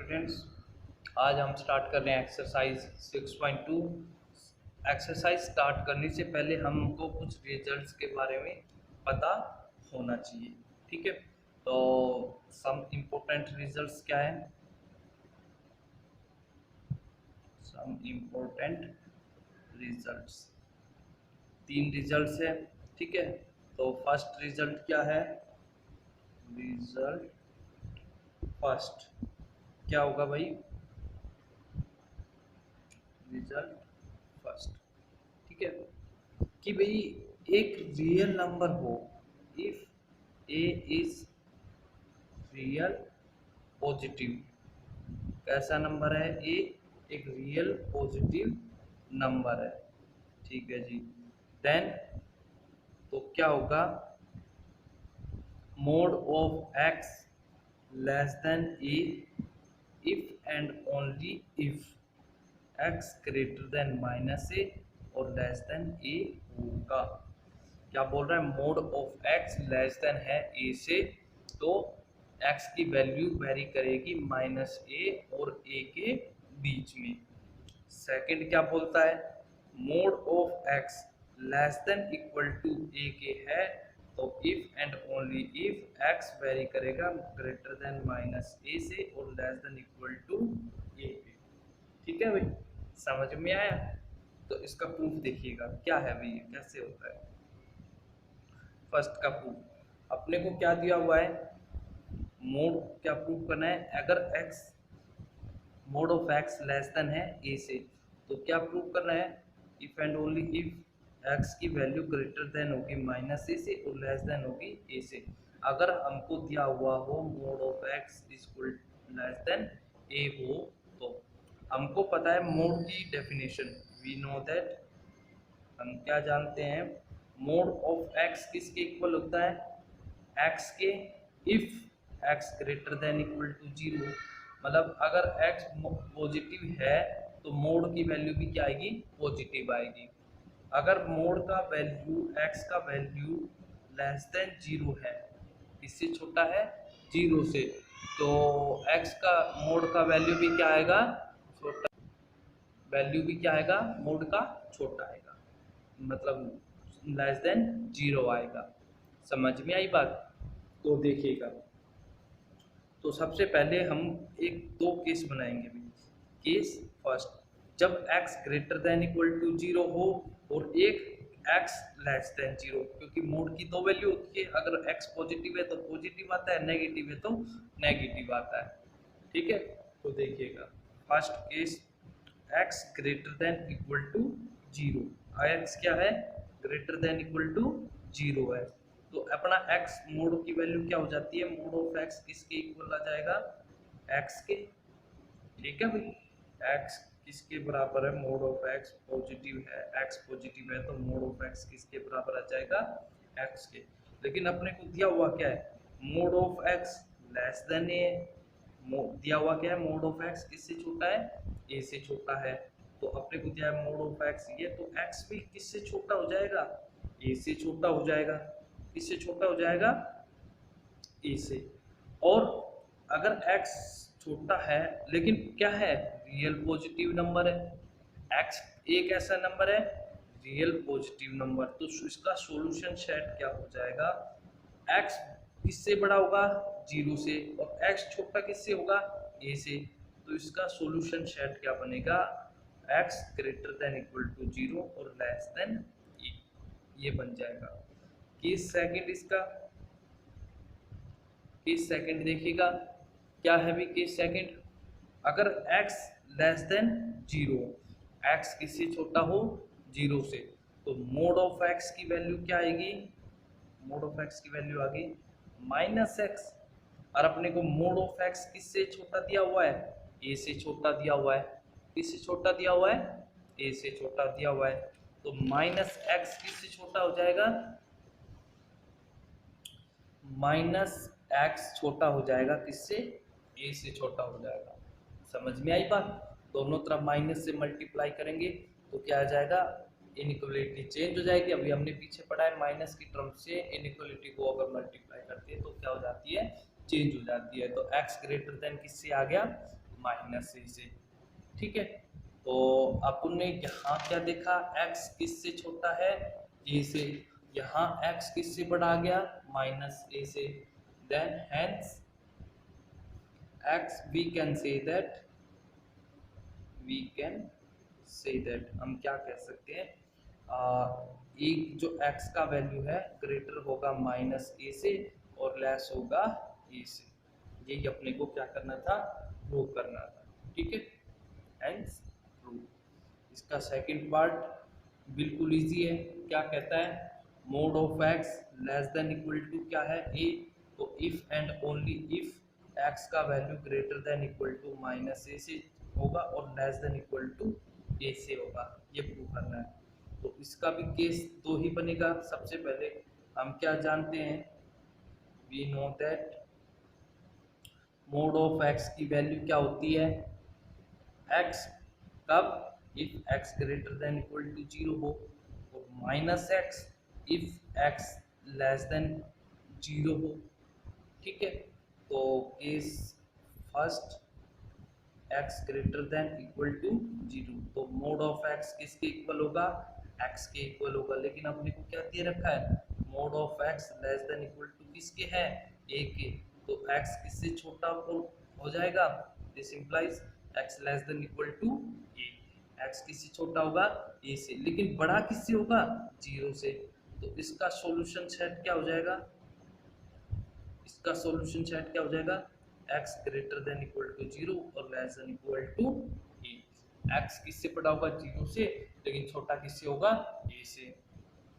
Friends, आज हम start कर रहे हैं एक्सरसाइज 6.2। एक्सरसाइज स्टार्ट करने से पहले हमको कुछ रिजल्ट्स के बारे में पता होना चाहिए। ठीक है, तो सम इम्पोर्टेंट रिजल्ट्स क्या है? सम इम्पोर्टेंट रिजल्ट्स, 3 रिजल्ट्स है। ठीक है, तो फर्स्ट रिजल्ट क्या है? रिजल्ट फर्स्ट क्या होगा भाई? रिजल्ट फर्स्ट, ठीक है, कि भाई एक रियल नंबर हो, if A is real positive. कैसा नंबर है ए? एक रियल पॉजिटिव नंबर है। ठीक है जी, देन तो क्या होगा? Mod of x less than a if and only if x greater than minus a और लेस देन ए होगा। क्या बोल रहा है? Mod of x less than है ए से, तो एक्स की वैल्यू वेरी करेगी माइनस ए और ए के बीच में। सेकंड क्या बोलता है? Mod of x less than equal to a के है, तो if and only if x very करेगा ग्रेटर देन माइनस ए से और less than equal to a के। ठीक है भाई, समझ में आया? तो इसका प्रूफ देखिएगा क्या है भाई, कैसे होता है। फर्स्ट का प्रूफ अपने को क्या दिया हुआ है? मोड क्या प्रूफ करना है? अगर x mode of x less than है ए से, तो क्या प्रूफ करना है? If and only if x की वैल्यू ग्रेटर देन होगी माइनस ए से और लेस देन होगी ए से। अगर हमको दिया हुआ हो mod of x equal less than a हो, तो हमको पता है मोड की डेफिनेशन, वी नो दैट, हम क्या जानते हैं? मोड ऑफ एक्स किसके इक्वल होता है? एक्स के, if x greater than equal to 0। मतलब अगर एक्स पॉजिटिव है तो मोड की वैल्यू भी क्या आएगी? पॉजिटिव आएगी। अगर मोड का वैल्यू एक्स का वैल्यू लेस देन 0 है, इससे छोटा है 0 से, तो एक्स का मोड का वैल्यू भी क्या आएगा? छोटा। वैल्यू भी क्या आएगा? मोड का छोटा आएगा, मतलब लेस देन 0 आएगा। समझ में आई बात? तो देखिएगा, तो सबसे पहले हम एक दो केस बनाएंगे भी। केस फर्स्ट, जब x greater than equal to 0 हो और एक x लेस देन 0, क्योंकि मोड की दो वैल्यू होती है। अगर x पॉजिटिव है तो पॉजिटिव आता है, नेगेटिव है तो नेगेटिव आता है। ठीक है, तो देखिएगा first case, x greater than equal to 0। x क्या है? ग्रेटर देन इक्वल टू 0 है, तो अपना x मोड की वैल्यू क्या हो जाती है? मोड ऑफ x किसके इक्वल आ जाएगा? x के। ठीक है भाई, x किसके बराबर है? मोड ऑफ x पॉजिटिव है, x पॉजिटिव है तो मोड ऑफ x किसके बराबर आ जाएगा? x के। लेकिन अपने को दिया हुआ क्या है? Mod of x less than a। दिया हुआ क्या है? मोड ऑफ x किससे छोटा है? a से छोटा है। तो अपने को दिया है मोड ऑफ x ये, तो x भी किससे छोटा हो जाएगा? a से छोटा हो जाएगा। किससे छोटा हो जाएगा? a से। और अगर x छोटा है लेकिन क्या है? रियल पॉजिटिव नंबर है। x एक ऐसा नंबर है रियल पॉजिटिव नंबर, तो इसका सॉल्यूशन सेट क्या हो जाएगा? x किससे बड़ा होगा? 0 से, और x छोटा किससे होगा? a से। तो इसका सॉल्यूशन सेट क्या बनेगा? x greater than equal to 0 और लेस देन a, ये बन जाएगा। केस सेकंड इसका, केस सेकंड देखिएगा क्या है भी केस सेकंड। अगर x लेस देन 0, x किससे छोटा हो? 0 से, तो मोड ऑफ x की वैल्यू क्या आएगी? मोड ऑफ x की वैल्यू आ गई माइनस एक्स। और अपने को मोड ऑफ x किससे छोटा दिया हुआ है? a से छोटा दिया हुआ है। किससे छोटा दिया हुआ है? a से छोटा दिया हुआ है, तो माइनस एक्स किससे छोटा हो जाएगा? माइनस एक्स छोटा हो जाएगा किससे? a से छोटा हो जाएगा। समझ में आई बात? दोनों तरफ माइनस से मल्टीप्लाई करेंगे तो क्या आ जाएगा? इनइक्वालिटी चेंज हो जाएगी। अभी हमने पीछे पढ़ा है माइनस की टर्म से इनइक्वालिटी को अगर मल्टीप्लाई करते हैं तो क्या हो जाती है? चेंज हो जाती है। तो x ग्रेटर देन किससे आ गया? माइनस ए से। ठीक है, तो अपन ने यहाँ क्या देखा, x किससे छोटा है, a से। यहाँ x किससे बड़ा आ गया, माइनस a से। Then hence x we can say that हम क्या कह सकते हैं, एक जो x का वैल्यू है ग्रेटर होगा माइनस a से और लेस होगा a से। यही अपने को क्या करना था, प्रूव करना था। ठीक है, हेंस प्रूव। इसका सेकंड पार्ट बिल्कुल इजी है। क्या कहता है, mod of x less than equal to क्या है, a। तो if and only if x का value greater than equal to minus a से होगा और less than equal to a से होगा, ये प्रूव करना है। तो इसका भी केस दो ही बनेगा। सबसे पहले हम क्या जानते हैं, we know that mod of x की वैल्यू क्या होती है, x कब, if x greater than equal to 0 हो, और minus x if x less than 0 हो। ठीक है, तो case first x greater than equal to 0, तो मोड ऑफ x किसके इक्वल होगा, x के इक्वल होगा। लेकिन अपने को क्या दे रखा है, mod of x less than equal to किसके है, a के। तो x किससे छोटा हो जाएगा, this implies x less than equal to a। x किससे छोटा होगा, a से, लेकिन बड़ा किससे होगा, 0 से। तो इसका सॉल्यूशन सेट क्या हो जाएगा, इसका सॉल्यूशन सेट क्या हो जाएगा, x greater than equal to 0 और less than equal to a। x किससे बड़ा होगा, 0 से, लेकिन छोटा किससे होगा, a से।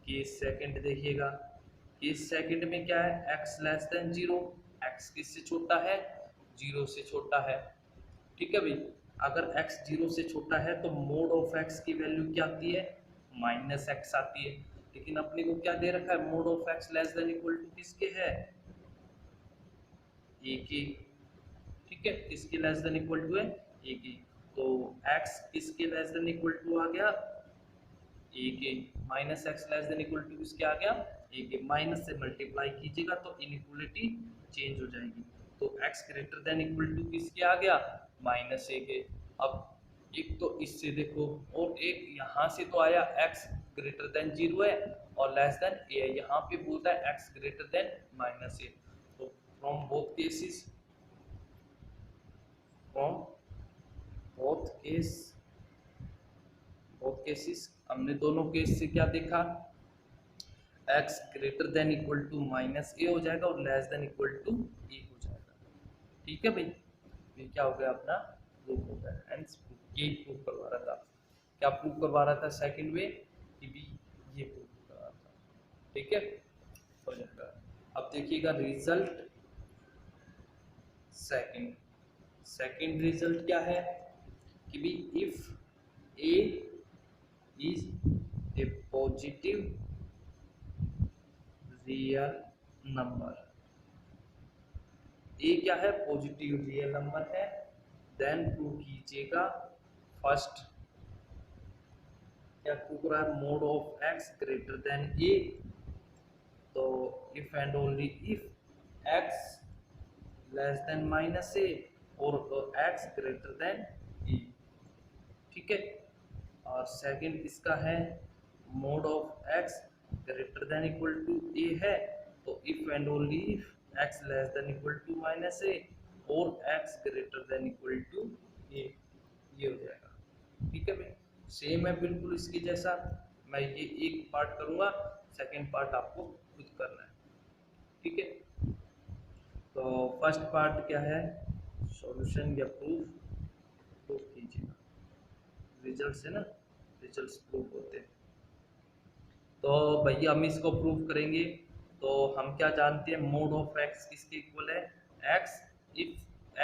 केस सेकंड देखिएगा, केस सेकंड में क्या है, x लेस देन 0, x किससे छोटा है, 0 से छोटा है। ठीक है भाई, अगर x 0 से छोटा है तो मोड ऑफ x की वैल्यू क्या आती है, माइनस x आती है। लेकिन अपने को क्या दे रखा है, mod of x less than equal to किसके है, a की। ठीक है, किसके लेस देन इक्वल टू है, a की। तो x किसके लेस देन इक्वल टू आ गया, a के। Minus x less than equal to किसके आ गया, a के। माइनस से मल्टीप्लाई कीजिएगा तो इनइक्वालिटी चेंज हो जाएगी। तो x greater than equal to किसके आ गया, माइनस a के। अब एक तो इससे देखो, और एक यहाँ से तो आया x ग्रेटर देन 0 है और लेस देन a है। यहाँ पे बोलता है x greater than minus a। तो from both cases, from both cases हमने दोनों केस से क्या देखा, x greater than equal to minus a हो जाएगा और less than equal to a हो जाएगा। ठीक है भाई, ये क्या हो गया अपना, प्रूफ हो गया। हेंस ये प्रूफ करवा रहा था, क्या प्रूफ करवा रहा था, सेकंड वे कि भी ये प्रूफ करवा रहा था। ठीक है, हो जाएगा। अब देखिएगा रिजल्ट सेकंड रिजल्ट क्या है कि भी if a is a positive real number, a क्या है, पॉजिटिव रियल नंबर है, देन प्रूव कीजिएगा फर्स्ट, क्या प्रूव करा, mod of x greater than a। तो if and only if x less than minus a और x ग्रेटर देन a। ठीक है, और सेकंड इसका है mod of x greater than equal to a है। तो if and only if x less than equal to minus a और x greater than equal to a, ये हो जाएगा। ठीक है भाई, सेम है बिल्कुल इसके जैसा। मैं ये एक पार्ट करूंगा, सेकंड पार्ट आपको खुद करना है। ठीक है, तो फर्स्ट पार्ट क्या है, सॉल्यूशन या प्रूफ कीजिएगा। रिजल्ट से ना, रिजल्ट्स प्रूफ होते हैं। तो भैया हम इसको प्रूफ करेंगे। तो हम क्या जानते हैं, मोड ऑफ x किसके इक्वल है, x if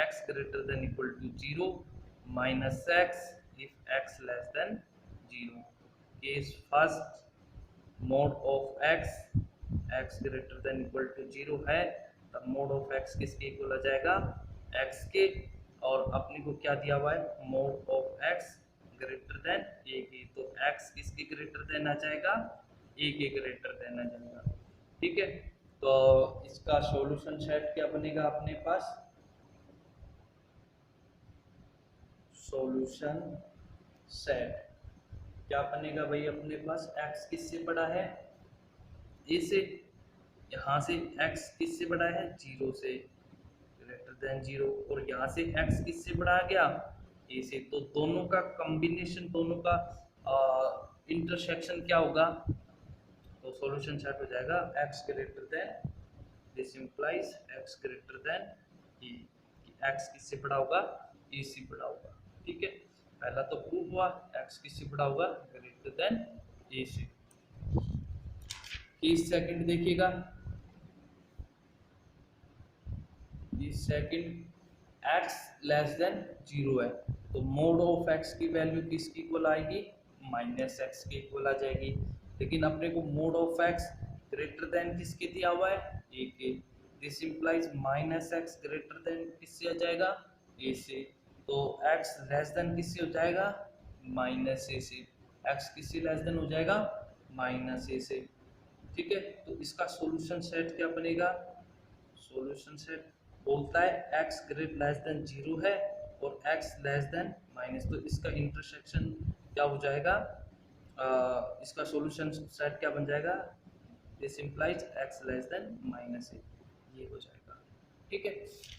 x greater than equal to 0 minus x if x less than 0। Case first, mod of x greater than equal to 0 है, तब मोड ऑफ x किसके इक्वल आ जाएगा, x के। और अपने को क्या दिया हुआ है, mod of x greater than a की। तो x किसके ग्रेटर देन आ जाएगा, a के ग्रेटर देन आ जाएगा। ठीक है, तो इसका सॉल्यूशन सेट क्या बनेगा अपने पास, सॉल्यूशन सेट क्या बनेगा भाई, अपने पास x किससे बड़ा है, a से, यहाँ से x किससे बड़ा है, 0 से, ग्रेटर देन 0, और यहाँ से x किससे बड़ा आ गया, a से। तो दोनों का कॉम्बिनेशन, दोनों का इंटरसेक्शन क्या होगा, तो सॉल्यूशन सेट हो जाएगा x greater then, this implies x greater then e, x किससे बड़ा होगा, e से बड़ा होगा। ठीक है, पहला तो प्रूव हुआ x किससे बड़ा होगा, ग्रेटर देन e से। केस सेकंड देखिएगा, case second x less than 0 है, तो मोड ऑफ x की वैल्यू किसकी इक्वल आएगी, माइनस एक्स के इक्वल आ जाएगी। लेकिन अपने को mode of x greater then किसके दिया हुआ है, a के, this implies minus x greater then किससे आ जाएगा, a से। तो x लेस देन किससे हो जाएगा, माइनस a से, x किससे लेस देन हो जाएगा, माइनस a से। ठीक है, तो इसका सॉल्यूशन सेट क्या बनेगा, सॉल्यूशन सेट बोलता है x ग्रेटर लेस देन 0 है और x लेस देन माइनस, तो इसका इंटरसेक्शन क्या हो जाएगा, इसका सॉल्यूशन सेट क्या बन जाएगा, this implies x less than minus है, ये हो जाएगा। ठीक है,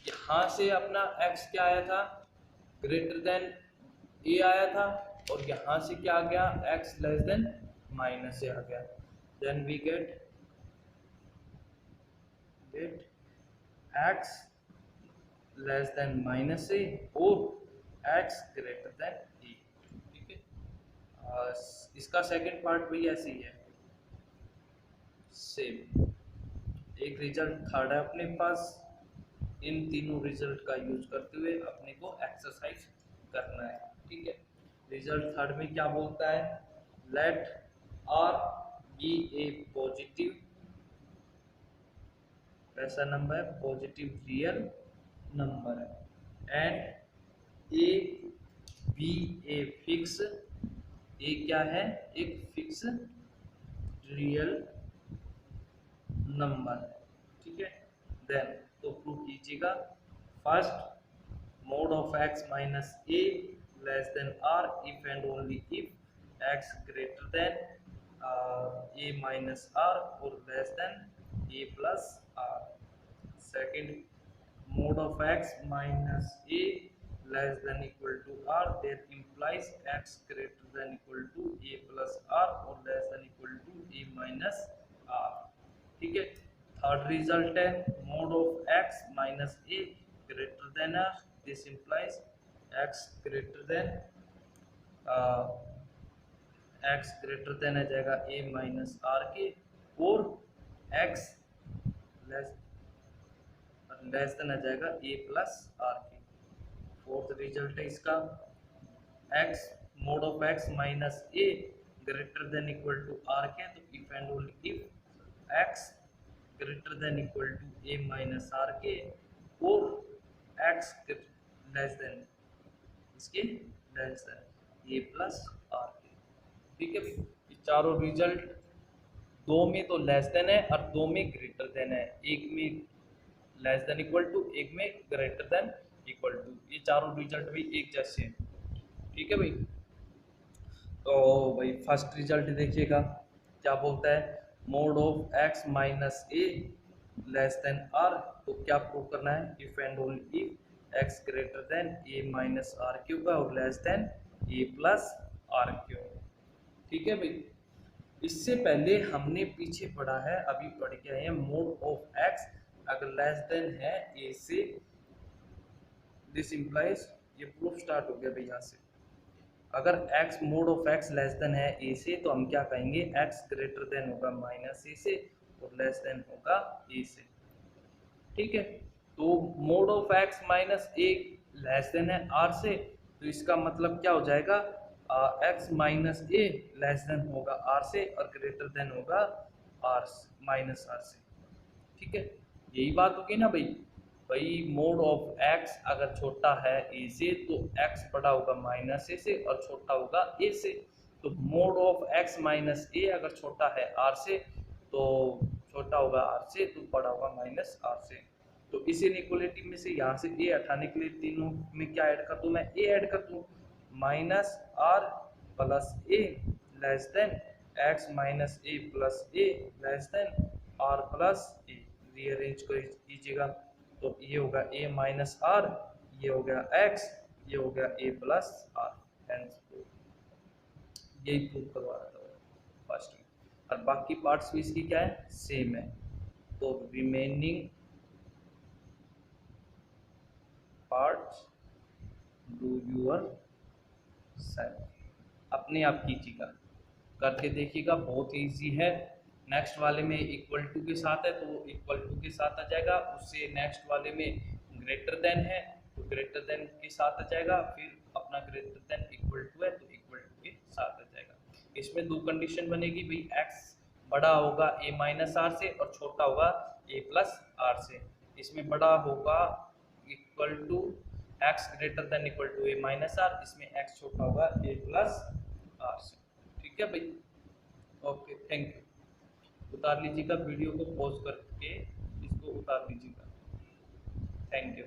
यहाँ से अपना x क्या आया था, ग्रेटर देन a आया था, और यहाँ से क्या आ गया, x लेस देन माइनस से आ गया। Then we get x less than minus a और x ग्रेटर देन e। ठीक है, इसका सेकंड पार्ट भी ऐसे ही है, सेम एक रिजल्ट थर्ड है अपने पास। इन तीनों रिजल्ट का यूज करते हुए अपने को एक्सरसाइज करना है। ठीक है, रिजल्ट थर्ड में क्या बोलता है, let r be a positive, ऐसा नंबर पॉजिटिव रियल नंबर है, and a be a fix, a क्या है, एक फिक्स रियल नंबर है। ठीक है, देन तो प्रूव कीजिएगा, first mod of x minus a less than r if and only if x greater than a minus r और less than a plus r। Second mode of x minus a less than equal to r, that implies x greater than equal to a plus r or less than equal to a minus r। ठीक है, third result है mod of x minus a greater than r, this implies x greater than x greater than आ जाएगा a minus r के, और x less then आ जाएगा a plus r के। Fourth result है इसका, x mod of x minus a greater than equal to r के, तो if and only if x greater than equal to a minus r के और x less than इसके less than a plus r के। ठीक है, ये चारों रिजल्ट, दो में तो लेस देन है और दो में ग्रेटर देन है, एक में लेस देन इक्वल टू, एक में ग्रेटर देन इक्वल टू, ये चारों रिजल्ट भी एक जैसे हैं। ठीक है भाई, तो भाई फर्स्ट रिजल्ट देखिएगा क्या बोलता है, mod of x minus a less than r, तो क्या प्रूव करना है, if and only if x greater than a minus r cube और less than a plus r cube. ठीक है भाई, इससे पहले हमने पीछे पढ़ा है, अभी पढ़ के आए हैं, मोड ऑफ x अगर लेस देन है a से, दिस इंप्लाइज, ये प्रूफ स्टार्ट हो गया भाई यहाँ से, अगर x mod of x less than है a से, तो हम क्या कहेंगे, x ग्रेटर देन होगा माइनस a से और लेस देन होगा a से। ठीक है, तो mod of x minus a less than है r से, तो इसका मतलब क्या हो जाएगा, x minus a less than होगा r से और ग्रेटर देन होगा r माइनस r से। ठीक है, यही बात होगी ना भाई, भाई मोड ऑफ x अगर छोटा है a से, तो x बड़ा होगा माइनस a से और छोटा होगा a से, तो mod of x minus a अगर छोटा है r से, तो छोटा होगा r से, तो बड़ा होगा माइनस r से। तो इस इनइक्वालिटी में से यहाँ से ए हटाने के लिए तीनों में क्या ऐड कर दूं, मैं ए ऐड कर दूं, minus r plus a less than x minus a plus a less than r plus a. Rearrange कीजिएगा तो ये होगा ए माइनस आर, ये हो गया एक्स, ये हो गया ए प्लस आर। हेंस यही प्रूव करवा रहा था फर्स्ट में, और बाकी पार्ट्स भी इसकी क्या है, सेम है। तो remaining parts do yourself, अपने आप कीजिएगा, करके देखिएगा, बहुत इजी है। नेक्स्ट वाले में इक्वल टू के साथ है तो इक्वल टू के साथ आ जाएगा, उससे नेक्स्ट वाले में ग्रेटर देन है तो ग्रेटर देन के साथ आ जाएगा, फिर अपना ग्रेटर देन इक्वल टू है तो इक्वल टू के साथ आ जाएगा। इसमें दो कंडीशन बनेगी भाई, एक्स बड़ा होगा ए माइनस आर से और छोटा होगा ए प्लस आर से। इसमें बड़ा होगा equal to x greater than equal to a minus r, इसमें एक्स छोटा होगा ए प्लस आर से। ठीक है भाई, ओके, थैंक यू। उतार लीजिएगा वीडियो को, पॉज करके इसको उतार लीजिएगा। Thank you.